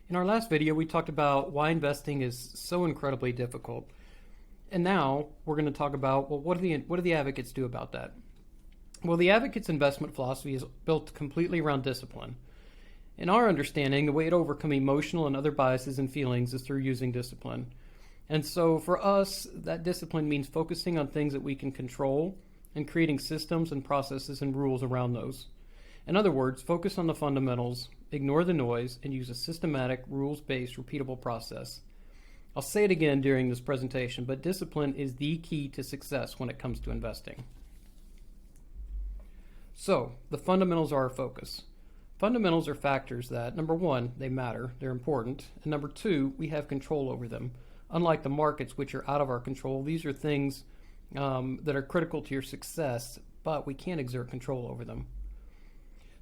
In our last video, we talked about why investing is so incredibly difficult. And now we're going to talk about, well, what do the advocates do about that? Well, the advocates' investment philosophy is built completely around discipline. In our understanding, the way to overcome emotional and other biases and feelings is through using discipline. And so for us, that discipline means focusing on things that we can control and creating systems and processes and rules around those. In other words, focus on the fundamentals, ignore the noise, and use a systematic, rules-based, repeatable process. I'll say it again during this presentation, but discipline is the key to success when it comes to investing. So, the fundamentals are our focus. Fundamentals are factors that, number one, they matter, they're important, and number two, we have control over them. Unlike the markets, which are out of our control, these are things that are critical to your success, but we can't exert control over them.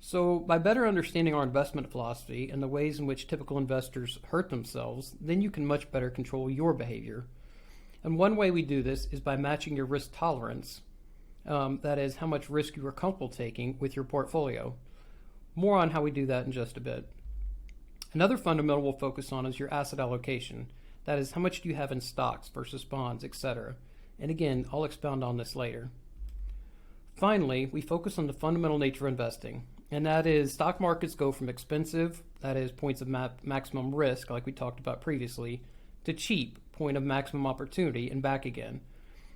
So by better understanding our investment philosophy and the ways in which typical investors hurt themselves, then you can much better control your behavior. And one way we do this is by matching your risk tolerance, that is, how much risk you are comfortable taking with your portfolio. More on how we do that in just a bit. Another fundamental we'll focus on is your asset allocation. That is, how much do you have in stocks versus bonds, etc. And again, I'll expound on this later. Finally, we focus on the fundamental nature of investing. And that is, stock markets go from expensive, that is points of maximum risk, like we talked about previously, to cheap, point of maximum opportunity, and back again.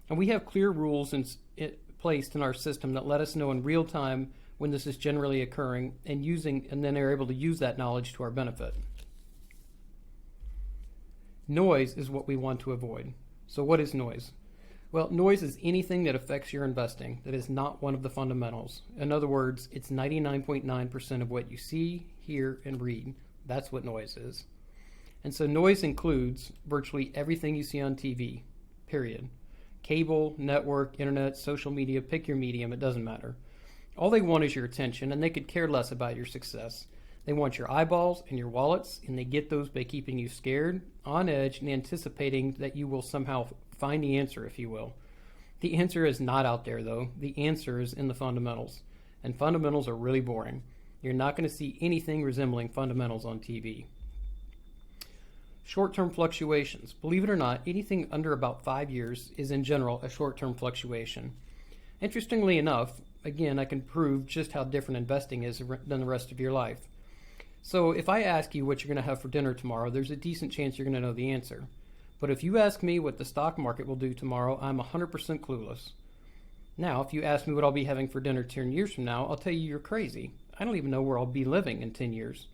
And we have clear rules placed in our system that let us know in real time when this is generally occurring and then are able to use that knowledge to our benefit. Noise is what we want to avoid. So what is noise? Well, noise is anything that affects your investing that is not one of the fundamentals. In other words, it's 99.9% of what you see, hear, and read. That's what noise is. And so noise includes virtually everything you see on TV, period. Cable, network, internet, social media, pick your medium, it doesn't matter. All they want is your attention, and they could care less about your success. They want your eyeballs and your wallets, and they get those by keeping you scared, on edge, and anticipating that you will somehow find the answer, if you will. The answer is not out there, though. The answer is in the fundamentals. And fundamentals are really boring. You're not going to see anything resembling fundamentals on TV. Short-term fluctuations. Believe it or not, anything under about 5 years is in general a short-term fluctuation. Interestingly enough, again, I can prove just how different investing is than the rest of your life. So if I ask you what you're going to have for dinner tomorrow, there's a decent chance you're going to know the answer. But if you ask me what the stock market will do tomorrow, I'm 100% clueless. Now, if you ask me what I'll be having for dinner 10 years from now, I'll tell you you're crazy. I don't even know where I'll be living in 10 years.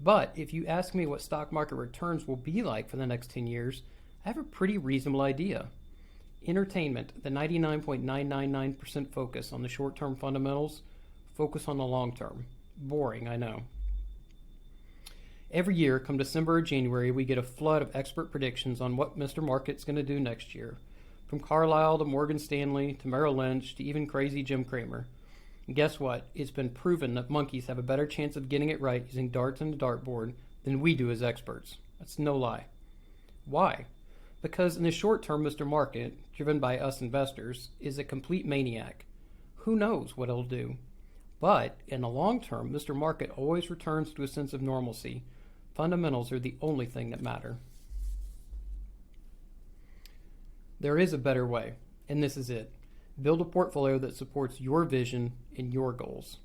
But if you ask me what stock market returns will be like for the next 10 years, I have a pretty reasonable idea. Entertainment, the 99.999% focus on the short-term fundamentals, focus on the long-term. Boring, I know. Every year, come December or January, we get a flood of expert predictions on what Mr. Market's going to do next year. From Carlyle to Morgan Stanley to Merrill Lynch to even crazy Jim Cramer. And guess what? It's been proven that monkeys have a better chance of getting it right using darts and a dartboard than we do as experts. That's no lie. Why? Because in the short term, Mr. Market, driven by us investors, is a complete maniac. Who knows what it'll do? But in the long term, Mr. Market always returns to a sense of normalcy. Fundamentals are the only thing that matter. There is a better way, and this is it. Build a portfolio that supports your vision and your goals.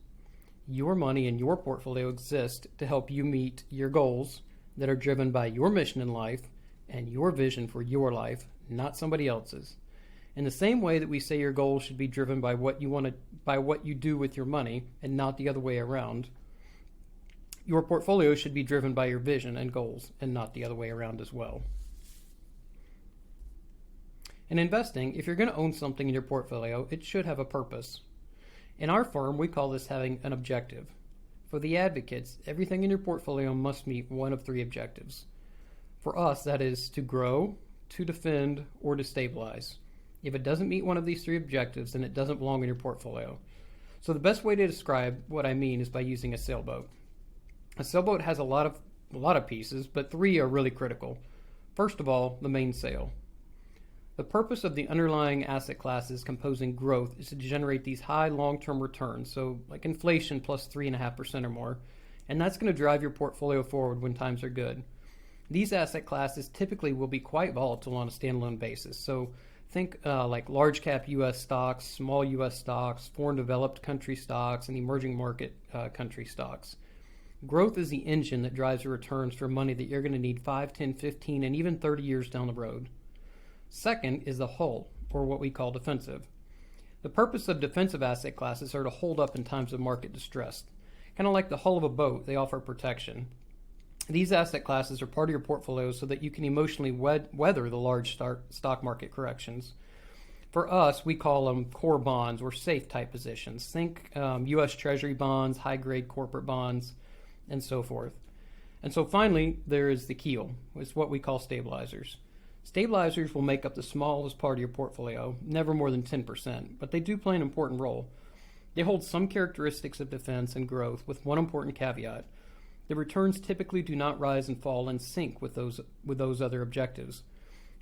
Your money and your portfolio exist to help you meet your goals that are driven by your mission in life and your vision for your life, not somebody else's. In the same way that we say your goals should be driven by what you do with your money and not the other way around, your portfolio should be driven by your vision and goals and not the other way around as well. In investing, if you're going to own something in your portfolio, it should have a purpose. In our firm, we call this having an objective. For the advocates, everything in your portfolio must meet one of three objectives. For us, that is to grow, to defend, or to stabilize. If it doesn't meet one of these three objectives, then it doesn't belong in your portfolio. So the best way to describe what I mean is by using a sailboat. A sailboat has a lot of pieces, but three are really critical. First of all, the mainsail. The purpose of the underlying asset classes composing growth is to generate these high long-term returns, so like inflation plus 3.5% or more, and that's going to drive your portfolio forward when times are good. These asset classes typically will be quite volatile on a standalone basis. So think like large cap U.S. stocks, small U.S. stocks, foreign developed country stocks, and emerging market country stocks. Growth is the engine that drives the returns for money that you're going to need 5, 10, 15, and even 30 years down the road. Second is the hull, or what we call defensive. The purpose of defensive asset classes are to hold up in times of market distress. Kind of like the hull of a boat, they offer protection. These asset classes are part of your portfolio so that you can emotionally weather the large stock market corrections. For us, we call them core bonds or safe type positions. Think U.S. Treasury bonds, high-grade corporate bonds, and so forth. And so finally, there is the keel. It's what we call stabilizers. Stabilizers will make up the smallest part of your portfolio, never more than 10%, but they do play an important role. They hold some characteristics of defense and growth with one important caveat. The returns typically do not rise and fall in sync with those other objectives.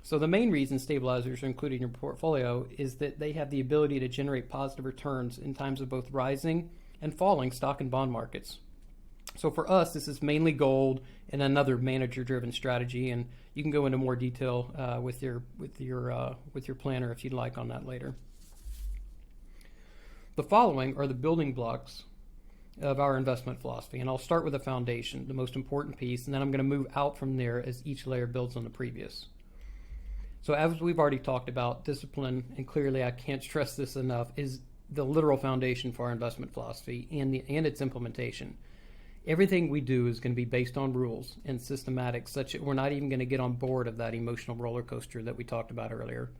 So the main reason stabilizers are included in your portfolio is that they have the ability to generate positive returns in times of both rising and falling stock and bond markets. So for us, this is mainly gold and another manager-driven strategy, and you can go into more detail with your planner if you'd like on that later. The following are the building blocks of our investment philosophy, and I'll start with the foundation, the most important piece, and then I'm going to move out from there as each layer builds on the previous. So as we've already talked about, discipline, and clearly I can't stress this enough, is the literal foundation for our investment philosophy and its implementation. Everything we do is going to be based on rules and systematic, such that we're not even going to get on board of that emotional roller coaster that we talked about earlier.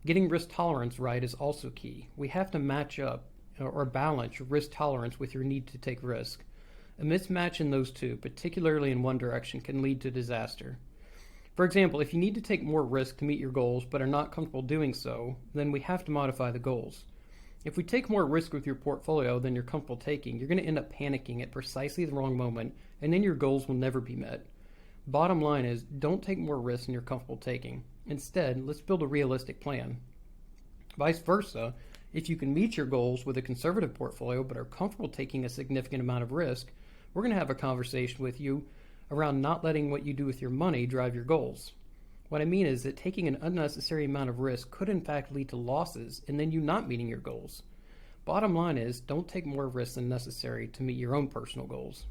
Getting risk tolerance right is also key. We have to match up or balance your risk tolerance with your need to take risk. A mismatch in those two, particularly in one direction, can lead to disaster. For example, if you need to take more risk to meet your goals but are not comfortable doing so, then we have to modify the goals. If we take more risk with your portfolio than you're comfortable taking, you're going to end up panicking at precisely the wrong moment, and then your goals will never be met. Bottom line is, don't take more risk than you're comfortable taking. Instead, let's build a realistic plan. Vice versa, if you can meet your goals with a conservative portfolio but are comfortable taking a significant amount of risk, we're going to have a conversation with you around not letting what you do with your money drive your goals. What I mean is that taking an unnecessary amount of risk could in fact lead to losses and then you not meeting your goals. Bottom line is, don't take more risk than necessary to meet your own personal goals.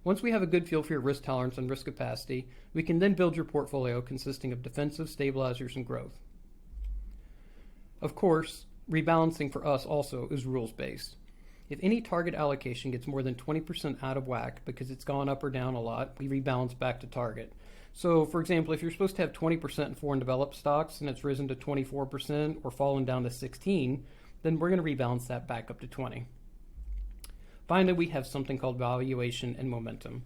Once we have a good feel for your risk tolerance and risk capacity, we can then build your portfolio consisting of defensive, stabilizers, and growth. Of course, rebalancing for us also is rules-based. If any target allocation gets more than 20% out of whack because it's gone up or down a lot, we rebalance back to target. So, for example, if you're supposed to have 20% in foreign developed stocks and it's risen to 24% or fallen down to 16%, then we're going to rebalance that back up to 20%. Finally, we have something called valuation and momentum.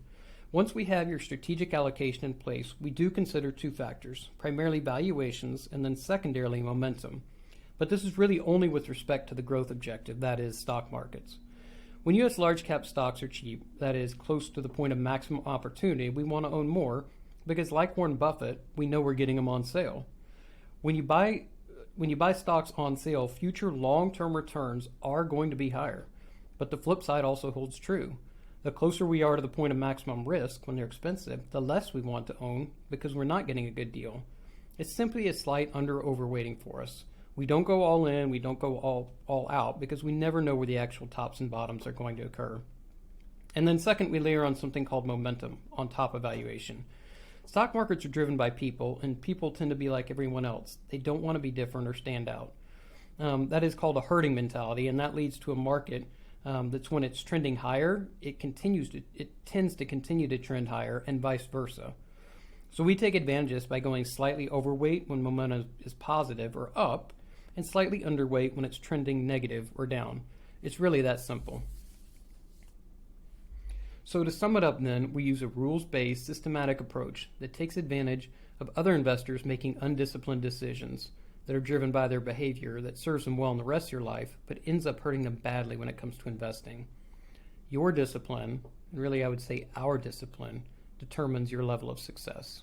Once we have your strategic allocation in place, we do consider two factors, primarily valuations and then secondarily momentum. But this is really only with respect to the growth objective, that is, stock markets. When U.S. large cap stocks are cheap, that is, close to the point of maximum opportunity, we want to own more because, like Warren Buffett, we know we're getting them on sale. When you buy stocks on sale, future long-term returns are going to be higher. But the flip side also holds true. The closer we are to the point of maximum risk when they're expensive, the less we want to own because we're not getting a good deal. It's simply a slight under-overweighting for us. We don't go all in, we don't go all out because we never know where the actual tops and bottoms are going to occur. And then second, we layer on something called momentum on top of valuation. Stock markets are driven by people, and people tend to be like everyone else. They don't want to be different or stand out. That is called a herding mentality, and that leads to a market that's when it's trending higher, it tends to continue to trend higher, and vice versa. So we take advantage of this by going slightly overweight when momentum is positive or up, and slightly underweight when it's trending negative or down. It's really that simple. So to sum it up then, we use a rules-based, systematic approach that takes advantage of other investors making undisciplined decisions that are driven by their behavior that serves them well in the rest of your life, but ends up hurting them badly when it comes to investing. Your discipline, and really I would say our discipline, determines your level of success.